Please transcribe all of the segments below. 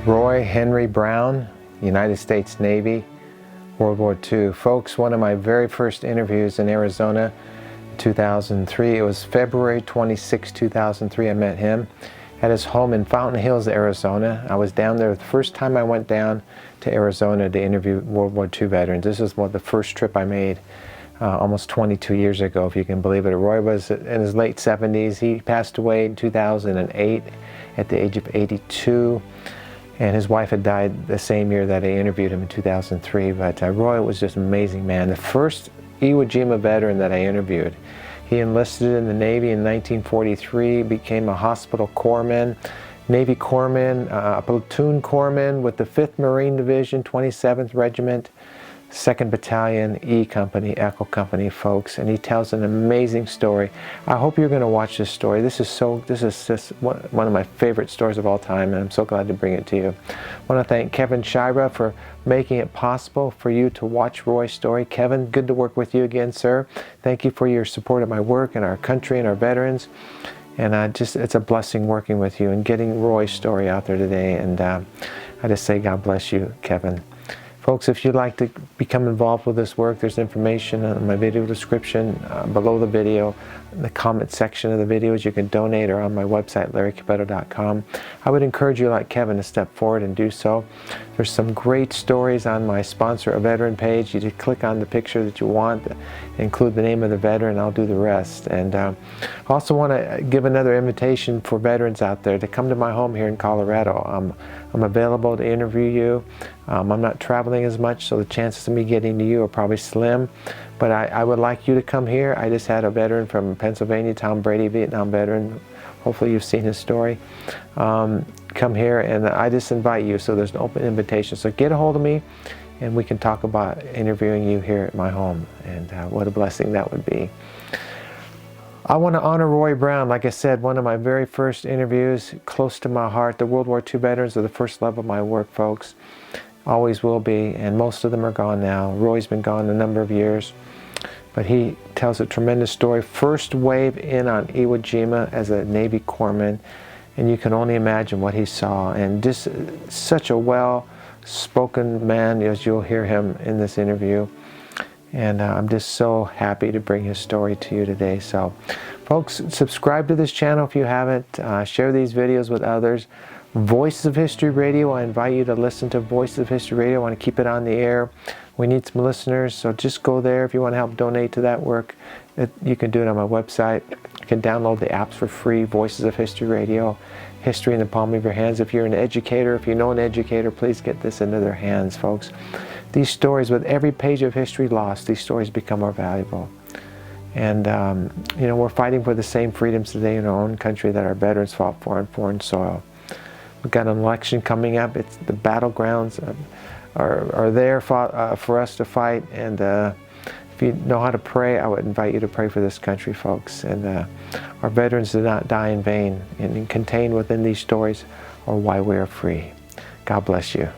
Roy Henry Brown, United States Navy, World War II. Folks, one of my very first interviews in Arizona, 2003. It was February 26, 2003. I met him at his home in Fountain Hills, Arizona. I was down there the first time I went down to Arizona to interview World War II veterans. This is the first trip I made almost 22 years ago, if you can believe it. Roy was in his late 70s. He passed away in 2008 at the age of 82. And his wife had died the same year that I interviewed him in 2003. But Roy was just an amazing man. The first Iwo Jima veteran that I interviewed. He enlisted in the Navy in 1943, became a hospital corpsman, Navy corpsman, a platoon corpsman with the 5th Marine Division, 27th Regiment, 2nd Battalion, E Company, Echo Company, folks, and he tells an amazing story. I hope you're going to watch this story. This is just one of my favorite stories of all time, and I'm so glad to bring it to you. I want to thank Kevin Shira for making it possible for you to watch Roy's story. Kevin, good to work with you again, sir. Thank you for your support of my work and our country and our veterans. And it's a blessing working with you and getting Roy's story out there today. And I just say God bless you, Kevin. Folks, if you'd like to become involved with this work, there's information in my video description, below the video, in the comment section of the videos. You can donate, or on my website, larrycapetto.com. I would encourage you, like Kevin, to step forward and do so. There's some great stories on my Sponsor a Veteran page. You just click on the picture that you want, include the name of the veteran, I'll do the rest. And I also want to give another invitation for veterans out there to come to my home here in Colorado. I'm available to interview you. I'm not traveling as much, so the chances of me getting to you are probably slim. But I would like you to come here. I just had a veteran from Pennsylvania, Tom Brady, Vietnam veteran. Hopefully you've seen his story. Come here, and I just invite you, so there's an open invitation. So get a hold of me, and we can talk about interviewing you here at my home. And what a blessing that would be. I want to honor Roy Brown. Like I said, one of my very first interviews, close to my heart. The World War II veterans are the first love of my work, folks. Always will be, and most of them are gone now. Roy's been gone a number of years, but he tells a tremendous story. First wave in on Iwo Jima as a Navy corpsman, and you can only imagine what he saw. And just such a well-spoken man, as you'll hear him in this interview. And I'm just so happy to bring his story to you today. So, folks, subscribe to this channel if you haven't. Share these videos with others. Voices of History Radio, I invite you to listen to Voices of History Radio. I want to keep it on the air. We need some listeners, so just go there if you want to help donate to that work. You can do it on my website. You can download the apps for free, Voices of History Radio, History in the Palm of Your Hands. If you're an educator, if you know an educator, please get this into their hands, folks. These stories, with every page of history lost, these stories become more valuable. And, you know, we're fighting for the same freedoms today in our own country that our veterans fought for on foreign soil. We've got an election coming up. It's the battlegrounds are there for us to fight. And if you know how to pray, I would invite you to pray for this country, folks. And our veterans did not die in vain. And contained within these stories are why we are free. God bless you.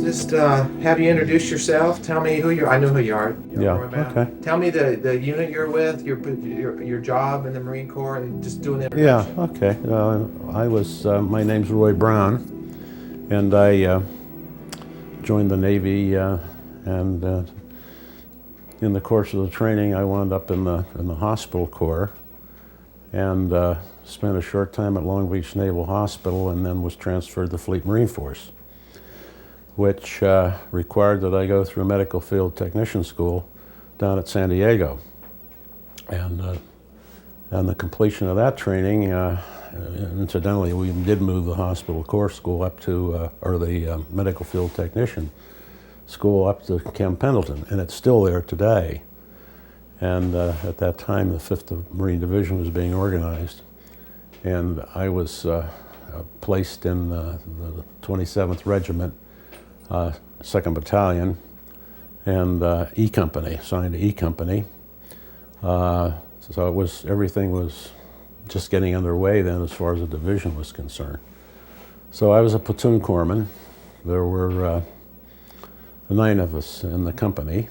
just have you introduce yourself. Tell me who you are. I know who you are. Yeah, okay. Tell me the unit you're with, your job in the Marine Corps, and just do an introduction. Yeah, okay. My name's Roy Brown, and I joined the Navy, and in the course of the training, I wound up in the hospital corps, and spent a short time at Long Beach Naval Hospital, and then was transferred to Fleet Marine Force, which required that I go through medical field technician school down at San Diego. And the completion of that training, incidentally, we did move the hospital corps school up to, or the medical field technician school up to Camp Pendleton, and it's still there today. And at that time, the 5th Marine Division was being organized, and I was placed in the 27th Regiment, 2nd Battalion, and E Company, assigned to E Company. So everything was just getting underway then as far as the division was concerned. So I was a platoon corpsman. There were 9 of us in the company.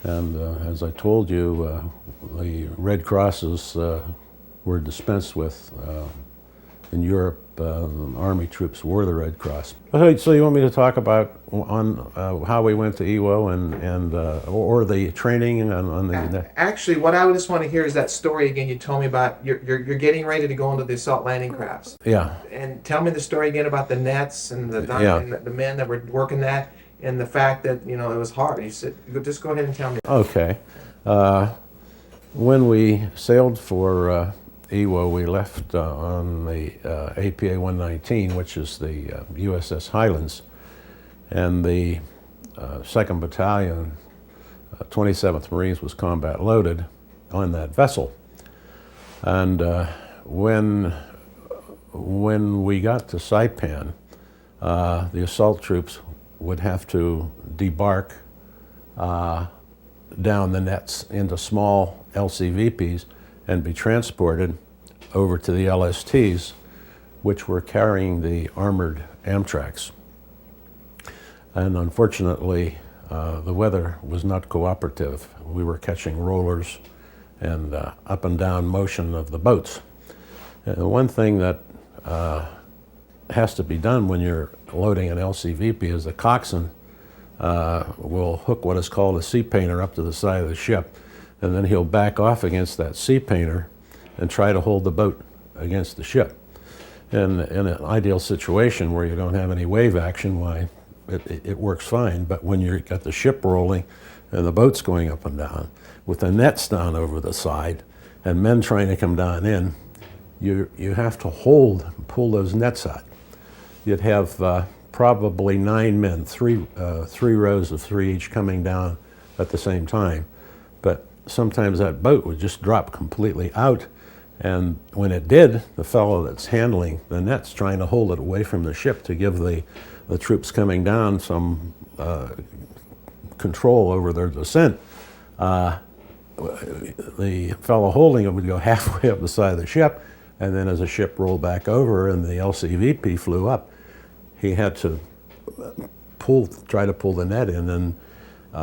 And as I told you, the Red Crosses were dispensed with in Europe. Army troops wore the Red Cross. So you want me to talk about how we went to Iwo or the training on the? Actually, what I would just want to hear is that story again. You told me about you're getting ready to go into the assault landing crafts. Yeah. And tell me the story again about the nets and the men that were working that, and the fact that it was hard. You said, just go ahead and tell me. Okay. When we sailed for Iwo, we left on the APA 119, which is the USS Highlands, and the 2nd Battalion, 27th Marines was combat loaded on that vessel. And when we got to Saipan, the assault troops would have to debark down the nets into small LCVPs and be transported over to the LSTs, which were carrying the armored Amtraks. And unfortunately, the weather was not cooperative. We were catching rollers and up and down motion of the boats. And one thing that has to be done when you're loading an LCVP is the coxswain will hook what is called a sea painter up to the side of the ship, and then he'll back off against that sea painter and try to hold the boat against the ship. And in an ideal situation where you don't have any wave action, why, it works fine. But when you've got the ship rolling and the boat's going up and down, with the nets down over the side and men trying to come down in, you have to pull those nets out. You'd have probably 9 men, three rows of 3 each coming down at the same time. But sometimes that boat would just drop completely out, and when it did, the fellow that's handling the nets, trying to hold it away from the ship to give the troops coming down some control over their descent, the fellow holding it would go halfway up the side of the ship, and then as the ship rolled back over and the LCVP flew up, he had to try to pull the net in, and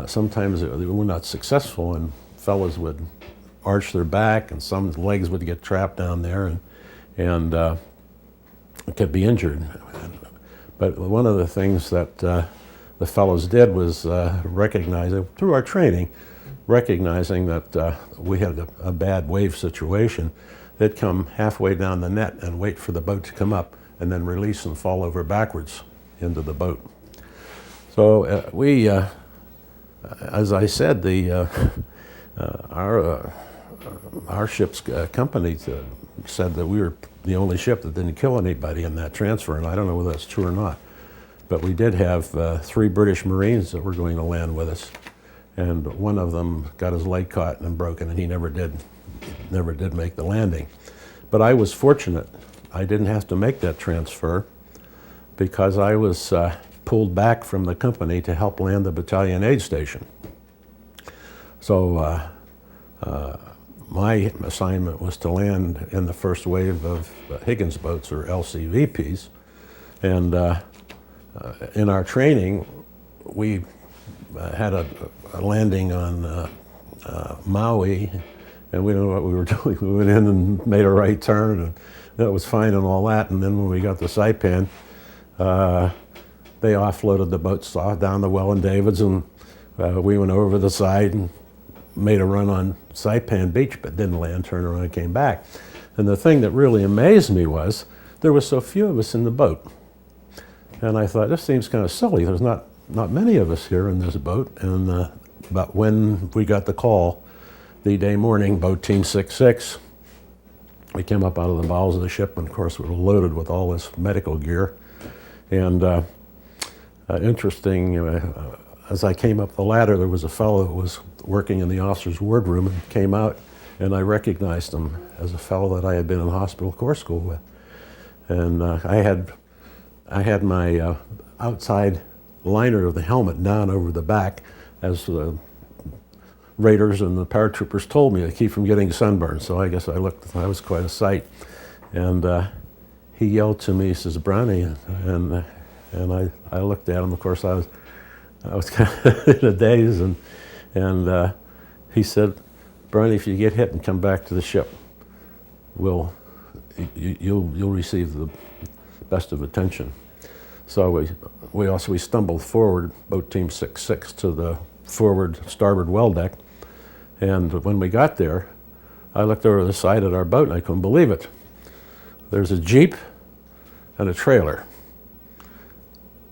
sometimes they were not successful, and fellows would arch their back, and some legs would get trapped down there, and could be injured. But one of the things that the fellows did was recognize, through our training, recognizing that we had a bad wave situation. They'd come halfway down the net and wait for the boat to come up, and then release and fall over backwards into the boat. So as I said, our ship's company said that we were the only ship that didn't kill anybody in that transfer, and I don't know whether that's true or not. But we did have 3 British Marines that were going to land with us, and one of them got his leg caught and broken, and he never did make the landing. But I was fortunate. I didn't have to make that transfer because I was pulled back from the company to help land the battalion aid station. So my assignment was to land in the first wave of Higgins boats, or LCVPs, and in our training we had a landing on Maui, and we didn't know what we were doing. We went in and made a right turn, and that was fine and all that. And then when we got to Saipan, they offloaded the boats down the Welland Davids, and we went over the side and made a run on Saipan Beach, but didn't land, turned around, and came back. And the thing that really amazed me was there were so few of us in the boat. And I thought, this seems kind of silly. There's not many of us here in this boat. And but when we got the call the day morning, boat team 66, we came up out of the bowels of the ship, and of course we were loaded with all this medical gear. And interesting, as I came up the ladder, there was a fellow who was working in the officer's wardroom and came out, and I recognized him as a fellow that I had been in hospital corps school with. And I had my outside liner of the helmet down over the back, as the raiders and the paratroopers told me to keep from getting sunburned. So I guess I was quite a sight. And he yelled to me, he says, "Brownie," and I looked at him. Of course, I was kind of in a daze, and he said, "Brownie, if you get hit and come back to the ship, you'll receive the best of attention." So we stumbled forward, boat team 66, to the forward starboard well deck. And when we got there, I looked over the side of our boat and I couldn't believe it. There's a Jeep and a trailer.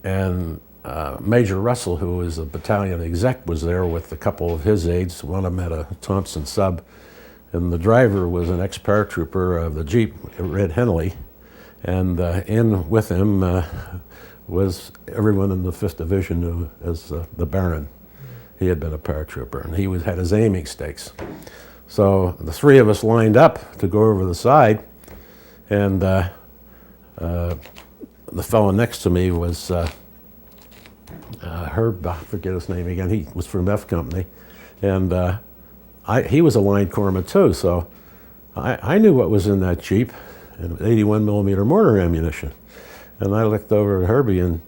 And Major Russell, who was a battalion exec, was there with a couple of his aides. One of them had a Thompson sub. And the driver was an ex-paratrooper of the Jeep, Red Henley. And in with him was everyone in the 5th Division knew as the Baron. He had been a paratrooper, and he had his aiming stakes. So the three of us lined up to go over the side, and the fellow next to me was Herb, I forget his name again. He was from F Company, and he was a line corpsman too, so I knew what was in that Jeep, and 81 millimeter mortar ammunition. And I looked over at Herbie, and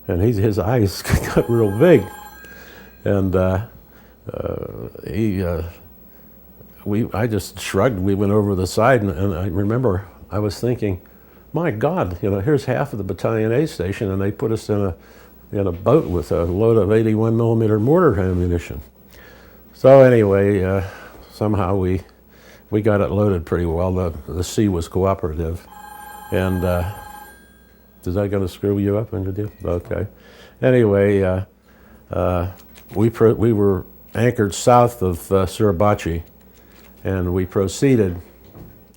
his eyes got real big. And I just shrugged. We went over the side, and I remember I was thinking, my God, here's half of the Battalion A station, and they put us in a boat with a load of 81 millimeter mortar ammunition. So anyway, somehow we got it loaded pretty well. The sea was cooperative, and is that going to screw you up? Okay. Anyway. We were anchored south of Suribachi, and we proceeded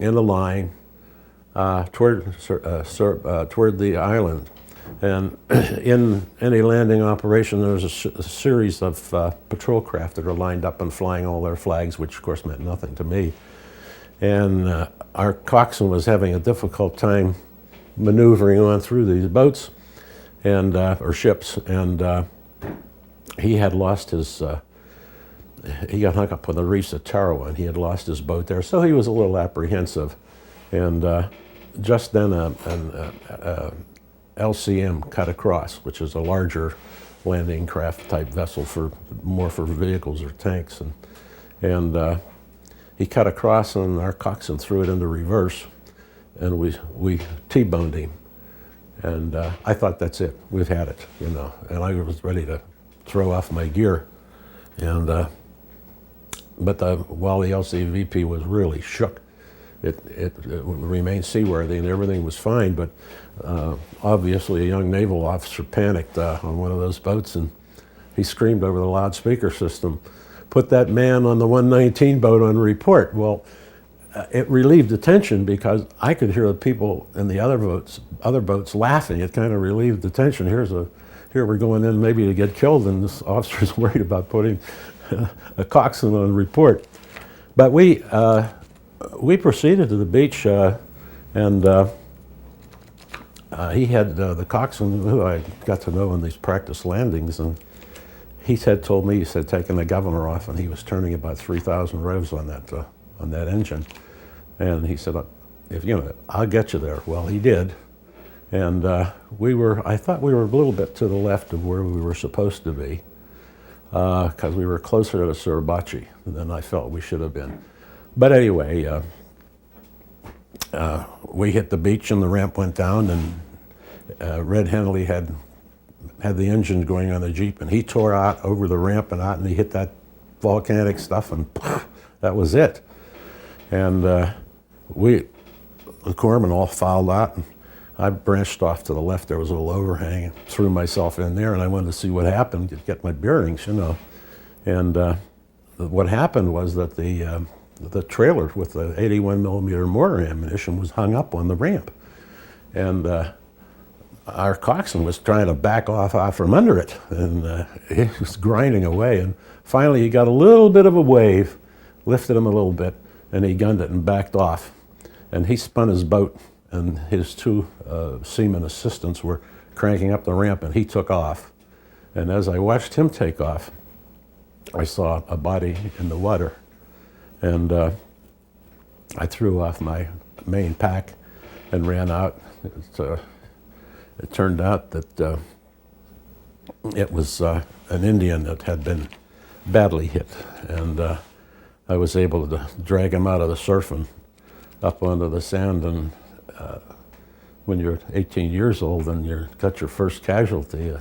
in a line toward the island. And in any landing operation, there's a series of patrol craft that are lined up and flying all their flags, which of course meant nothing to me. And our coxswain was having a difficult time maneuvering on through these boats and or ships, and he had lost his, he got hung up on the reefs at Tarawa, and he had lost his boat there, so he was a little apprehensive. And just then an LCM cut across, which is a larger landing craft type vessel more for vehicles or tanks. And he cut across, and our coxswain threw it into reverse, and we T-boned him. And I thought, that's it, we've had it, and I was ready to throw off my gear. And but while the LCVP was really shook, it remained seaworthy and everything was fine, but obviously a young naval officer panicked on one of those boats, and he screamed over the loudspeaker system, "Put that man on the 119 boat on report." Well, it relieved the tension because I could hear the people in the other boats laughing. It kind of relieved the tension. Here we're going in maybe to get killed, and this officer's worried about putting a coxswain on report. But we proceeded to the beach, and he had the coxswain, who I got to know in these practice landings, and he told me, taking the governor off, and he was turning about 3,000 revs on that engine. And he said, I'll get you there. Well, he did. And I thought we were a little bit to the left of where we were supposed to be, because we were closer to Suribachi than I felt we should have been. But anyway, we hit the beach and the ramp went down, and Red Henley had the engine going on the Jeep, and he tore out over the ramp and out, and he hit that volcanic stuff, and that was it. And the corpsmen all filed out, and I branched off to the left. There was a little overhang, and threw myself in there, and I wanted to see what happened, to get my bearings, you know. And what happened was that the trailer with the 81 millimeter mortar ammunition was hung up on the ramp, and our coxswain was trying to back off from under it, and he was grinding away, and finally he got a little bit of a wave, lifted him a little bit, and he gunned it and backed off, and he spun his boat, and his two seaman assistants were cranking up the ramp, and he took off. And as I watched him take off, I saw a body in the water, and I threw off my main pack and ran out. It turned out that it was an Indian that had been badly hit, and I was able to drag him out of the surf and up onto the sand. And when you're 18 years old and you've got your first casualty,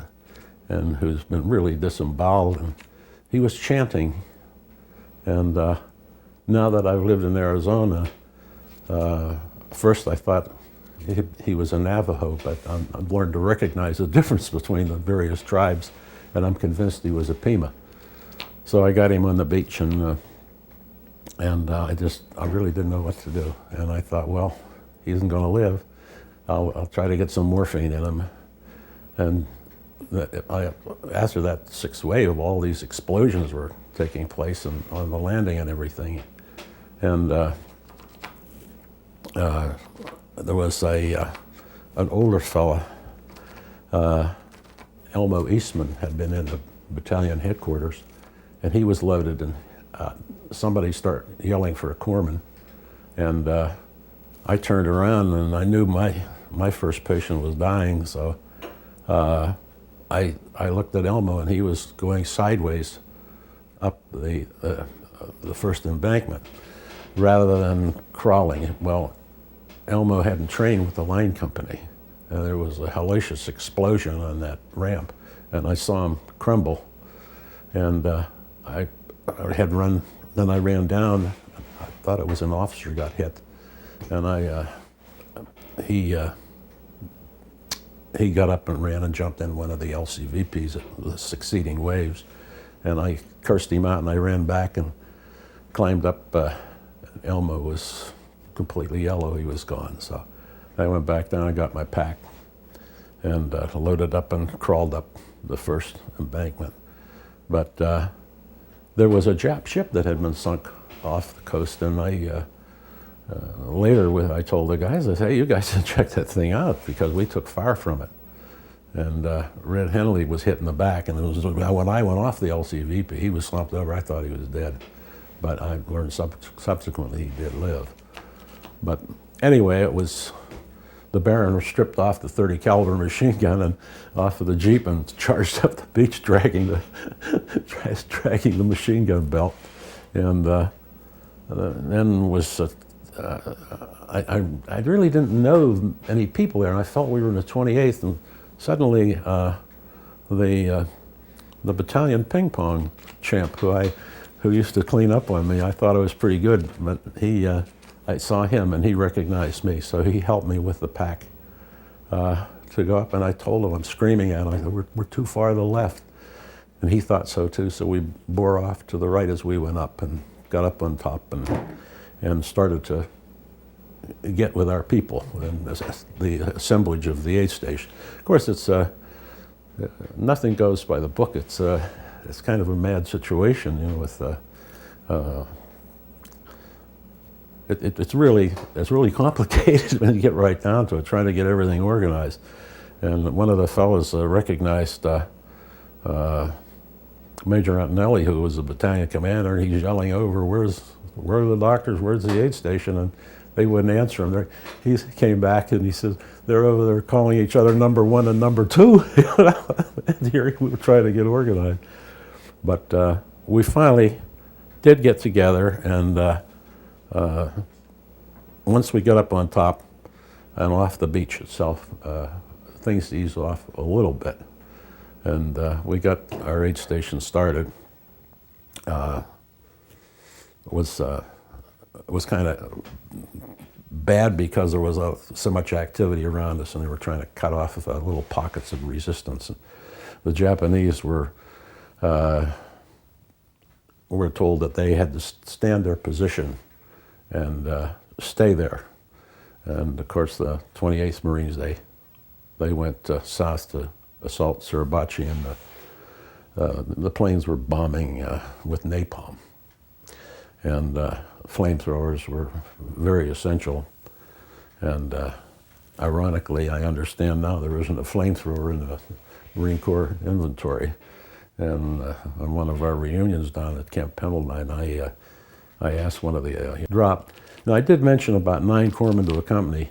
and who's been really disemboweled, and he was chanting. And now that I've lived in Arizona, first I thought he was a Navajo, but I've learned to recognize the difference between the various tribes, and I'm convinced he was a Pima. So I got him on the beach, and I really didn't know what to do. And I thought, well, he isn't going to live. I'll try to get some morphine in him. And after that sixth wave, all these explosions were taking place on the landing and everything. And there was an older fella, Elmo Eastman, had been in the battalion headquarters, and he was loaded, and somebody started yelling for a corpsman, and I turned around, and I knew my first patient was dying, so I looked at Elmo, and he was going sideways up the first embankment rather than crawling. Well, Elmo hadn't trained with the line company. There was a hellacious explosion on that ramp, and I saw him crumble. And I had run, then I ran down. I thought it was an officer got hit, and he got up and ran and jumped in one of the LCVPs at the succeeding waves, and I cursed him out, and I ran back and climbed up. Elmo was completely yellow. He was gone. So I went back down and got my pack and loaded up and crawled up the first embankment. But there was a Jap ship that had been sunk off the coast, and later I told the guys, I said, hey, you guys should check that thing out, because we took fire from it. And Red Henley was hit in the back, and when I went off the LCVP, he was slumped over. I thought he was dead, but I learned subsequently he did live. But anyway, it was the Baron stripped off the .30 caliber machine gun and off of the Jeep and charged up the beach, dragging the machine gun belt, and then was. I really didn't know any people there, and I felt we were in the 28th, and suddenly the battalion ping pong champ who used to clean up on me, I thought I was pretty good, but I saw him and he recognized me, so he helped me with the pack to go up, and I told him, I'm screaming at him, I said, we're too far to the left, and he thought so too, so we bore off to the right as we went up and got up on top and started to get with our people and the assemblage of the aid station. Of course, it's nothing goes by the book. It's kind of a mad situation, you know. With it's really complicated when you get right down to it, trying to get everything organized. And one of the fellows recognized Major Antonelli, who was the battalion commander. He's yelling over, where are the doctors? Where's the aid station? And they wouldn't answer him. He came back and he says, they're over there calling each other number 1 and number 2. And here we were trying to get organized. But we finally did get together, and once we got up on top and off the beach itself, things eased off a little bit. And we got our aid station started. It was kind of bad because there was so much activity around us, and they were trying to cut off little pockets of resistance. And the Japanese were told that they had to stand their position and stay there. And of course, the 28th Marines, they went south to assault Suribachi, and the planes were bombing with napalm. And flamethrowers were very essential. And ironically, I understand now there isn't a flamethrower in the Marine Corps inventory. And on one of our reunions down at Camp Pendleton, I asked one of the drop. Now, I did mention about 9 corpsmen to a company.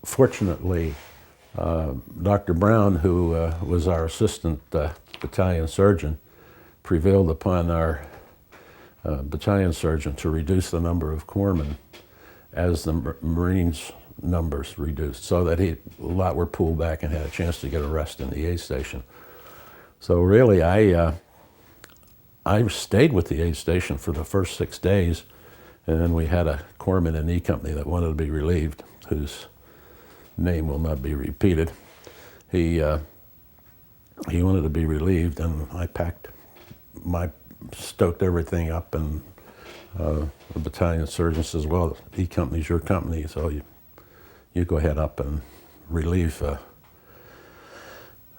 Fortunately, Dr. Brown, who was our assistant battalion surgeon, prevailed upon our battalion surgeon to reduce the number of corpsmen as the Marines' numbers reduced, so that a lot were pulled back and had a chance to get a rest in the aid station. So really, I stayed with the aid station for the first 6 days, and then we had a corpsman in E Company that wanted to be relieved, whose name will not be repeated. He wanted to be relieved, and I stoked everything up, and the battalion surgeon says, well, E Company's your company, so you go ahead up and relieve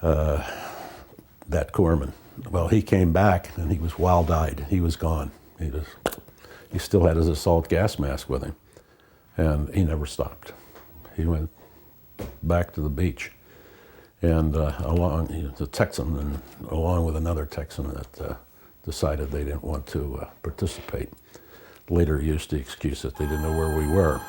that corpsman. Well, he came back, and he was wild-eyed. He was gone. He still had his assault gas mask with him, and he never stopped. He went back to the beach, and the Texan, and along with another Texan that decided they didn't want to participate, later used the excuse that they didn't know where we were.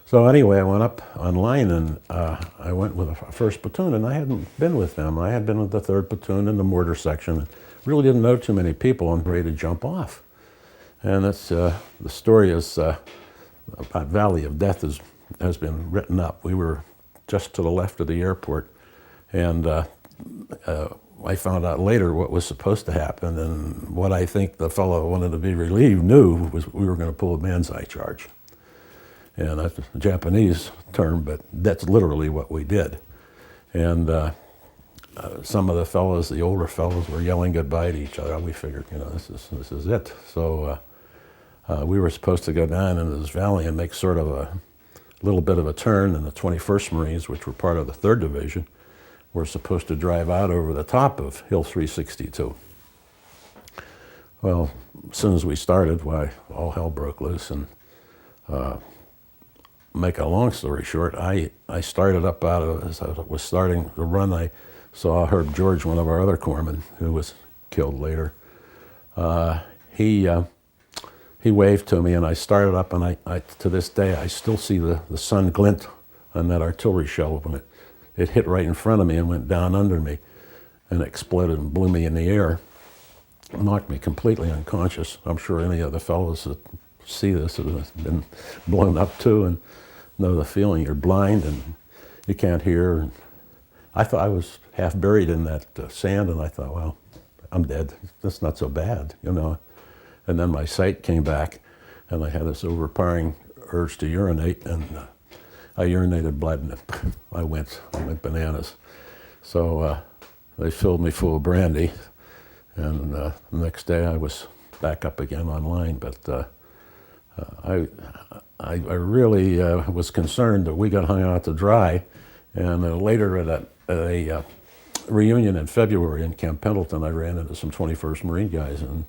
So anyway, I went up online, and I went with a 1st platoon, and I hadn't been with them. I had been with the 3rd platoon in the mortar section, and really didn't know too many people, and ready to jump off. And that's the story is about Valley of Death has been written up. We were just to the left of the airport, and I found out later what was supposed to happen, and what I think the fellow who wanted to be relieved knew was we were going to pull a banzai charge. And that's a Japanese term, but that's literally what we did. And some of the fellows, the older fellows, were yelling goodbye to each other. We figured, this is it. So we were supposed to go down into this valley and make sort of a little bit of a turn, and the 21st Marines, which were part of the 3rd Division, were supposed to drive out over the top of Hill 362. Well, as soon as we started, all hell broke loose, and make a long story short, I started up as I was starting to run, I saw Herb George, one of our other corpsmen, who was killed later. He waved to me, and I started up, and I to this day, I still see the sun glint on that artillery shell when it hit right in front of me and went down under me, and exploded and blew me in the air, knocked me completely unconscious. I'm sure any of the fellows that see this have been blown up too, and know the feeling. You're blind and you can't hear. And I thought I was half buried in that sand, and I thought, well, I'm dead. That's not so bad, And then my sight came back, and I had this overpowering urge to urinate, and I urinated blood, and I went bananas. So they filled me full of brandy, and the next day I was back up again online. But I really was concerned that we got hung out to dry, and later at a reunion in February in Camp Pendleton, I ran into some 21st Marine guys, and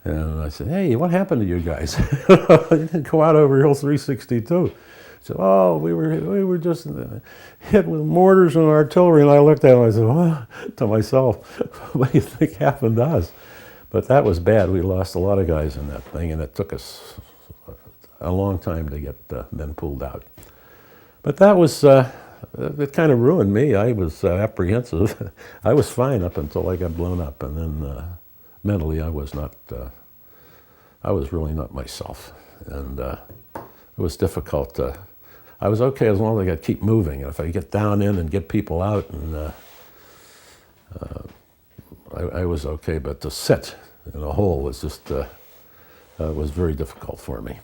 I said, hey, what happened to you guys? You didn't go out over Hill 362. So, oh, we were just hit with mortars and artillery, and I looked at him and I said, well, to myself, what do you think happened to us? But that was bad. We lost a lot of guys in that thing, and it took us a long time to get men pulled out. But that was, it kind of ruined me. I was apprehensive. I was fine up until I got blown up, and then mentally I was not, I was really not myself. And it was difficult. I was okay as long as I could keep moving. And if I get down in and get people out, and I was okay, but to sit in a hole was just, was very difficult for me.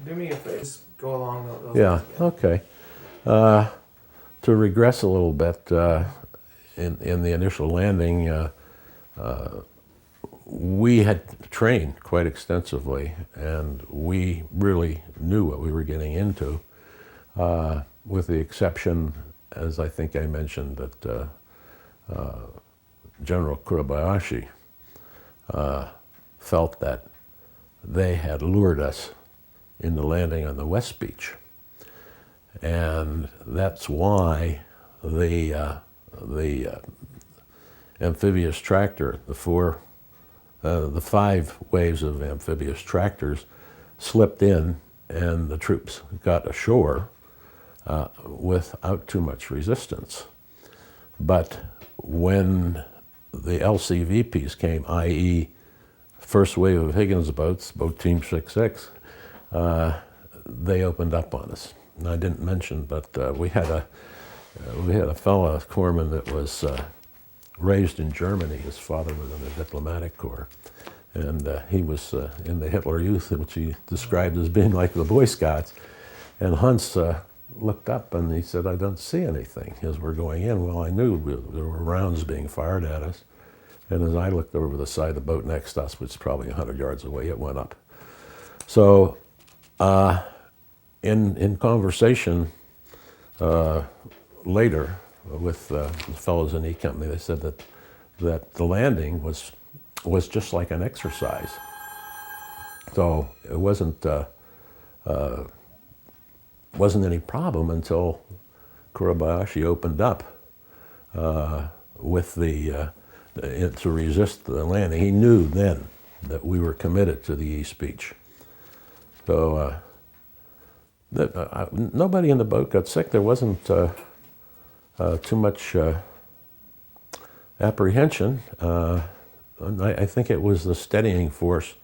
Do me a favor, just go along those Yeah, lines again. okay. To regress a little bit, in the initial landing, we had trained quite extensively, and we really knew what we were getting into, with the exception, as I think I mentioned, that General Kurabayashi felt that they had lured us into landing on the West Beach. And that's why the amphibious tractor, the 5 waves of amphibious tractors slipped in, and the troops got ashore without too much resistance. But when the LCVPs came, i.e. first wave of Higgins boats, boat team 66, they opened up on us. And I didn't mention, but we had a fellow corpsman that was raised in Germany. His father was in the diplomatic corps, and he was in the Hitler Youth, which he described as being like the Boy Scouts. And Hans looked up and he said, "I don't see anything," as we're going in. Well, I knew there were rounds being fired at us. And as I looked over the side of the boat next to us, which is probably 100 yards away, it went up. So in conversation later with the fellows in E Company, they said that the landing was just like an exercise. So it wasn't any problem until Kurabayashi opened up with to resist the landing. He knew then that we were committed to the East Beach. So nobody in the boat got sick. There wasn't too much apprehension. I think it was the steadying force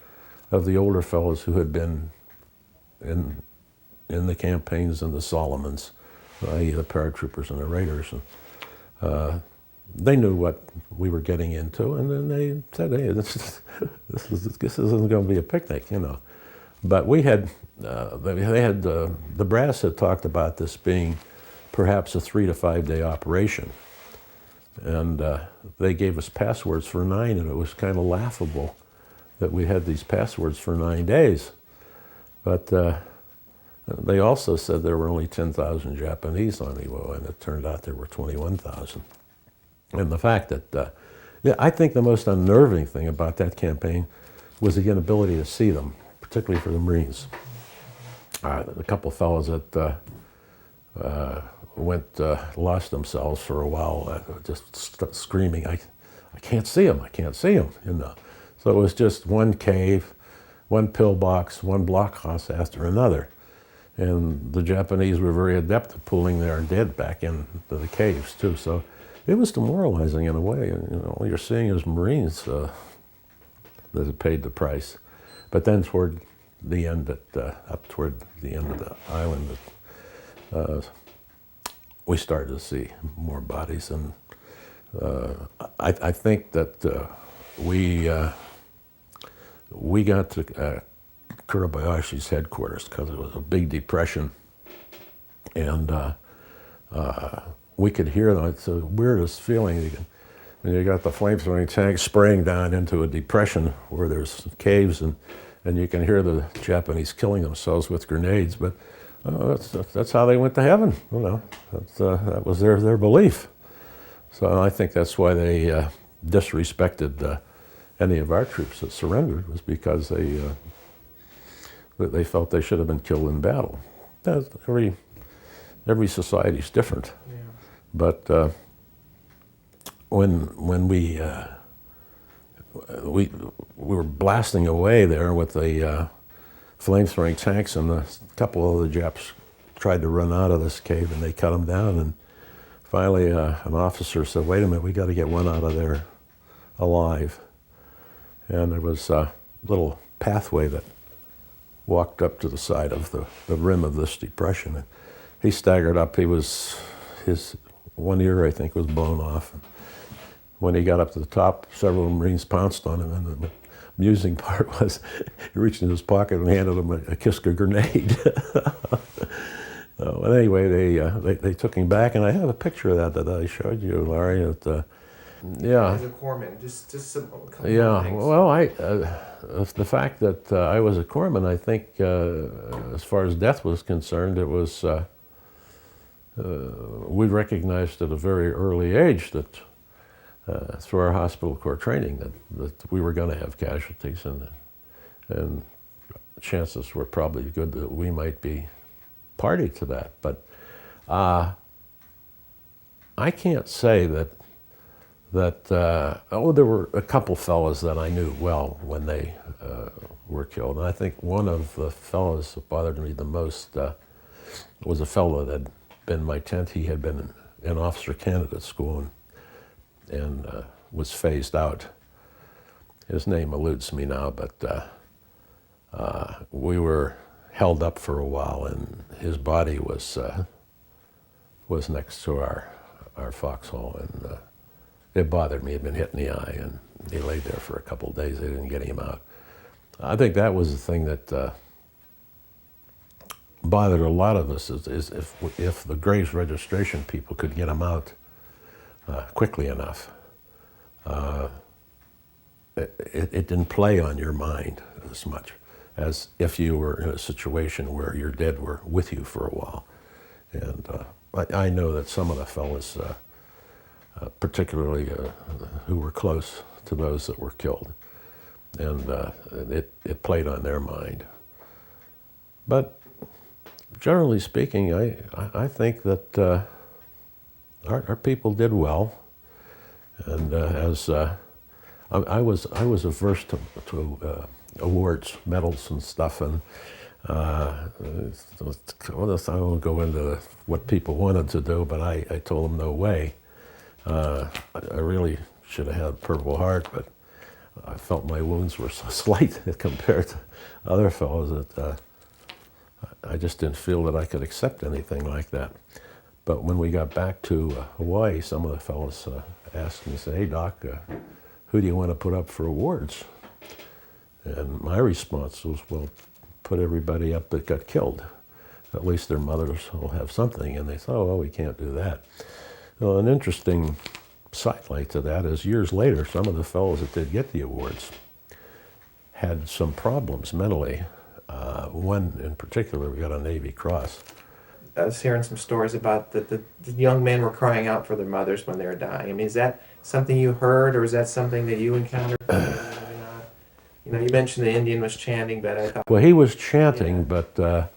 of the older fellows who had been in the campaigns in the Solomons, i.e. the paratroopers and the raiders. And, they knew what we were getting into, and then they said, "Hey, this isn't going to be a picnic, you know." But we had, the brass had talked about this being perhaps a 3 to 5 day operation, and they gave us passwords for 9, and it was kind of laughable that we had these passwords for 9 days. But they also said there were only 10,000 Japanese on Iwo, and it turned out there were 21,000. And the fact that, I think the most unnerving thing about that campaign was the inability to see them, particularly for the Marines. A couple of fellows that lost themselves for a while, just screaming, I can't see them, I can't see them, you know. So it was just one cave, one pillbox, one blockhouse after another. And the Japanese were very adept at pulling their dead back into the caves too. So it was demoralizing in a way. You know, all you're seeing is Marines that had paid the price. But then toward the end, up toward the end of the island, we started to see more bodies. And I think that we got to Kurabayashi's headquarters because it was a big depression, and we could hear them. It's the weirdest feeling. You got the flame-throwing tank spraying down into a depression where there's caves, and you can hear the Japanese killing themselves with grenades. But that's how they went to heaven. You know, that was their belief. So I think that's why they disrespected any of our troops that surrendered, was because they felt they should have been killed in battle. Every society's different. Yeah. But when we were blasting away there with the flame-throwing tanks, and a couple of the Japs tried to run out of this cave, and they cut them down. And finally, an officer said, "Wait a minute, we got to get one out of there alive." And there was a little pathway that walked up to the side of the rim of this depression. And he staggered up. His one ear, I think, was blown off. And when he got up to the top, several Marines pounced on him, and the amusing part was he reached in his pocket and handed him a Kiska grenade. But anyway, they took him back, and I have a picture of that I showed you, Larry. Yeah. As a corpsman, just some couple Yeah. of things. Well, the fact that I was a corpsman, I think, as far as death was concerned, it was we recognized at a very early age that through our hospital corps training that we were going to have casualties, and chances were probably good that we might be party to that. But I can't say that there were a couple fellows that I knew well when they were killed. And I think one of the fellows that bothered me the most was a fellow that had been in my tent. He had been in officer candidate school and was phased out. His name eludes me now, but we were held up for a while, and his body was next to our foxhole, and it bothered me. He'd been hit in the eye, and he laid there for a couple of days. They didn't get him out. I think that was the thing that bothered a lot of us, is if the graves registration people could get him out quickly enough. It didn't play on your mind as much as if you were in a situation where your dead were with you for a while. And I know that some of the fellas, particularly who were close to those that were killed, and it played on their mind. But generally speaking, I think that our people did well, and as I was averse to awards, medals, and stuff, and I won't go into what people wanted to do, but I told them no way. I really should have had a Purple Heart, but I felt my wounds were so slight compared to other fellows that I just didn't feel that I could accept anything like that. But when we got back to Hawaii, some of the fellows asked me, said, "Hey, Doc, who do you want to put up for awards?" And my response was, well, put everybody up that got killed. At least their mothers will have something. And they thought, oh, well, we can't do that. Well, an interesting sidelight to that is years later, some of the fellows that did get the awards had some problems mentally. One in particular, we got a Navy Cross. I was hearing some stories about the young men were crying out for their mothers when they were dying. I mean, is that something you heard, or is that something that you encountered? You know, you mentioned the Indian was chanting, but I thought... Well, he was chanting, yeah.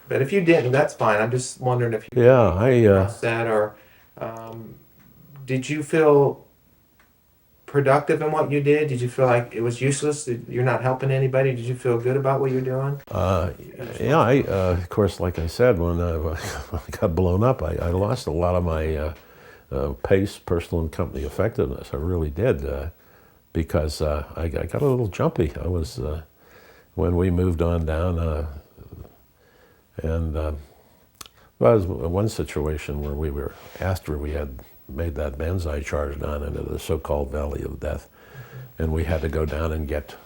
But if you didn't, that's fine. I'm just wondering if you... Yeah, that, or did you feel productive in what you did? Did you feel like it was useless? You're not helping anybody? Did you feel good about what you're doing? Yeah, of course, like I said, when I got blown up, I lost a lot of my pace, personal and company effectiveness. I really did, because I got a little jumpy. I was, when we moved on down, and there was one situation where we were, after we had made that banzai charge down into the so-called Valley of Death, and we had to go down and get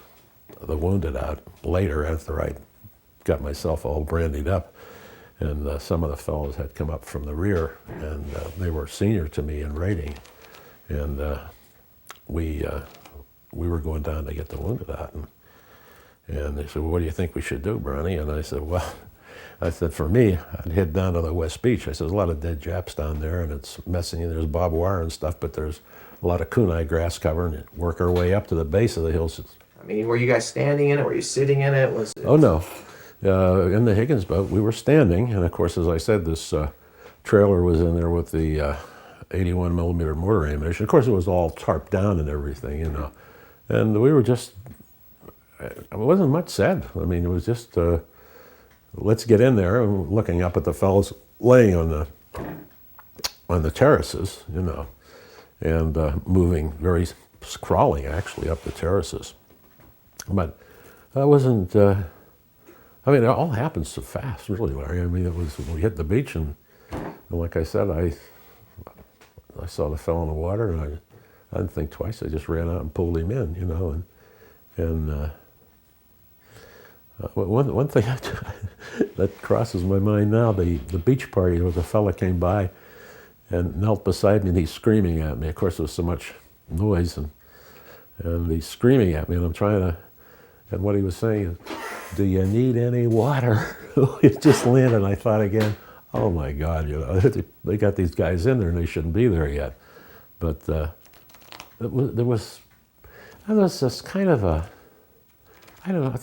the wounded out later after I got myself all brandied up. And some of the fellows had come up from the rear, and they were senior to me in rating. And we were going down to get the wounded out. And they said, well, what do you think we should do, Brownie? And I said, well, for me, I'd head down to the West Beach. I said, there's a lot of dead Japs down there, and it's messy, and there's barbed wire and stuff, but there's a lot of kunai grass cover, and work our way up to the base of the hills. I mean, were you guys standing in it? Were you sitting in it? Oh, no. In the Higgins boat, we were standing, and of course, as I said, this trailer was in there with the 81 millimeter mortar ammunition. Of course, it was all tarped down and everything, you know. And we were just it wasn't much said. I mean, it was just, let's get in there, and looking up at the fellows laying on the terraces, you know, and moving, crawling actually up the terraces. But that wasn't, I mean, it all happened so fast, really, Larry. I mean, we hit the beach, and like I said, I saw the fellow in the water, and I didn't think twice. I just ran out and pulled him in, you know, and one thing that crosses my mind now, the beach party, there was a fella came by and knelt beside me, and he's screaming at me. Of course, there was so much noise, and he's screaming at me, and I'm trying to, and what he was saying is, "Do you need any water?" It just landed, and I thought again, oh my God, you know, they got these guys in there, and they shouldn't be there yet. But there was this kind of a, I don't know,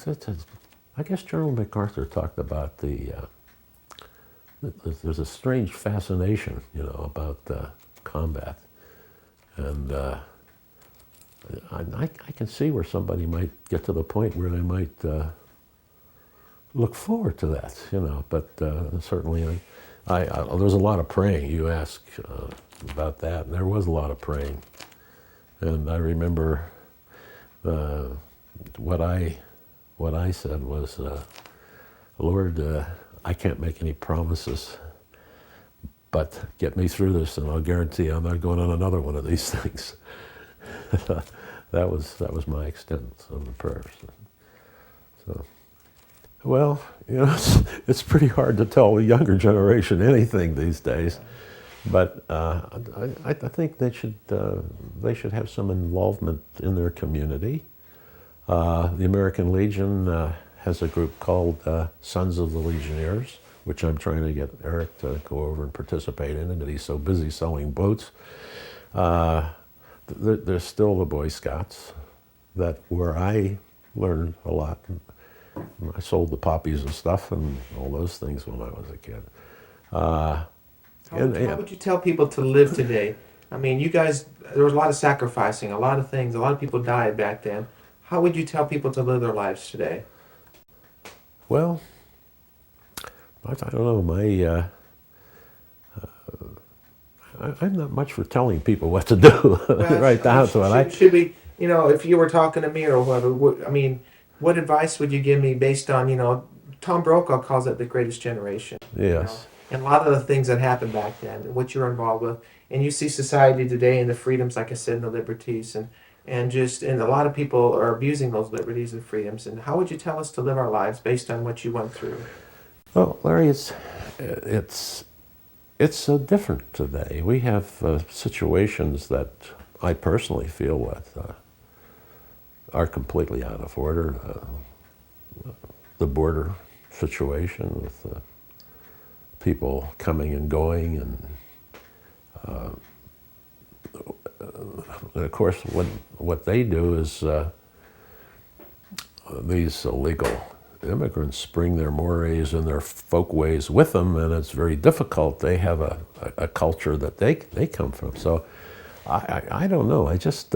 I guess General MacArthur talked about there's a strange fascination, you know, about combat. And I can see where somebody might get to the point where they might look forward to that, you know, but certainly there was a lot of praying. You asked about that, and there was a lot of praying. And I remember what I said was, Lord, I can't make any promises, but get me through this, and I'll guarantee I'm not going on another one of these things. that was my extent of the prayers. So, well, you know, it's pretty hard to tell the younger generation anything these days, but I think they should have some involvement in their community. The American Legion has a group called Sons of the Legionnaires, which I'm trying to get Eric to go over and participate in, and he's so busy selling boats. There's still the Boy Scouts, where I learned a lot. I sold the poppies and stuff and all those things when I was a kid. How would you tell people to live today? I mean, you guys, there was a lot of sacrificing, a lot of things, a lot of people died back then. How would you tell people to live their lives today? Well, I don't know. I'm not much for telling people what to do. Right down to it. Should we, you know, if you were talking to me or whatever, I mean, what advice would you give me based on, you know, Tom Brokaw calls it the greatest generation. Yes. You know, and a lot of the things that happened back then, what you're involved with, and you see society today and the freedoms, like I said, and the liberties, and a lot of people are abusing those liberties and freedoms. And how would you tell us to live our lives based on what you went through? Well, Larry, it's so different today. We have situations that I personally feel with are completely out of order. The border situation with people coming and going, and of course what they do is these illegal immigrants bring their mores and their folkways with them, and it's very difficult. They have a culture that they come from. So I don't know. I just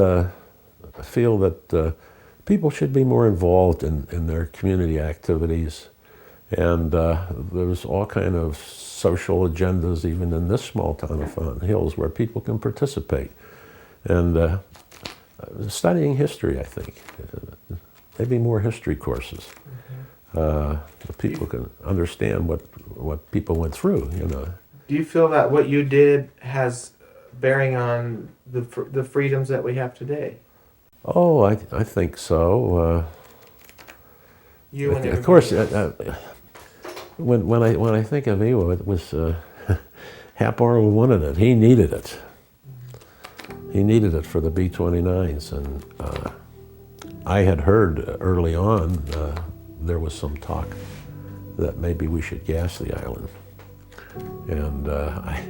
feel that people should be more involved in their community activities. And there's all kind of social agendas, even in this small town of Fountain Hills, where people can participate. And studying history, I think. Maybe more history courses. People can understand what people went through, you know. Do you feel that what you did has bearing on the freedoms that we have today? Oh, I think so. Of course, when I think of Iwo, it was Hap Arnold wanted it. He needed it. He needed it for the B-29s, and I had heard early on there was some talk that maybe we should gas the island. And I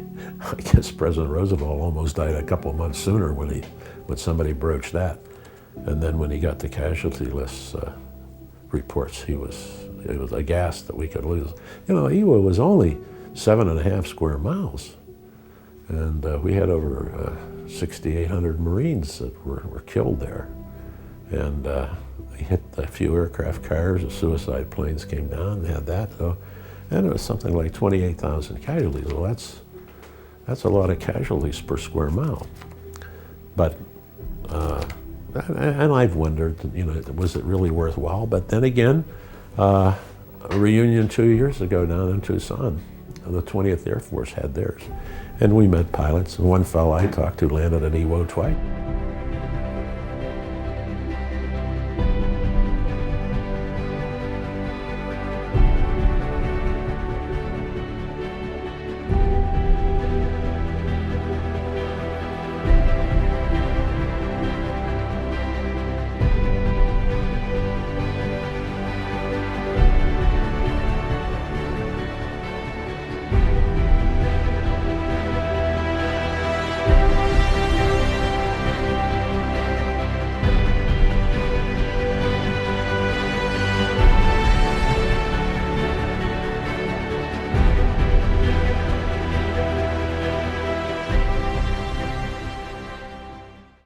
guess President Roosevelt almost died a couple of months sooner when somebody broached that. And then when he got the casualty list reports, he was aghast that we could lose. You know, Iwo was only 7.5 square miles, and we had over 6,800 Marines that were killed there. and hit a few aircraft carriers. The suicide planes came down and had that. So, and it was something like 28,000 casualties. Well, that's a lot of casualties per square mile. But and I've wondered, was it really worthwhile? But then again, a reunion 2 years ago down in Tucson, the 20th Air Force had theirs. And we met pilots, and one fellow I talked to landed at Iwo Jima.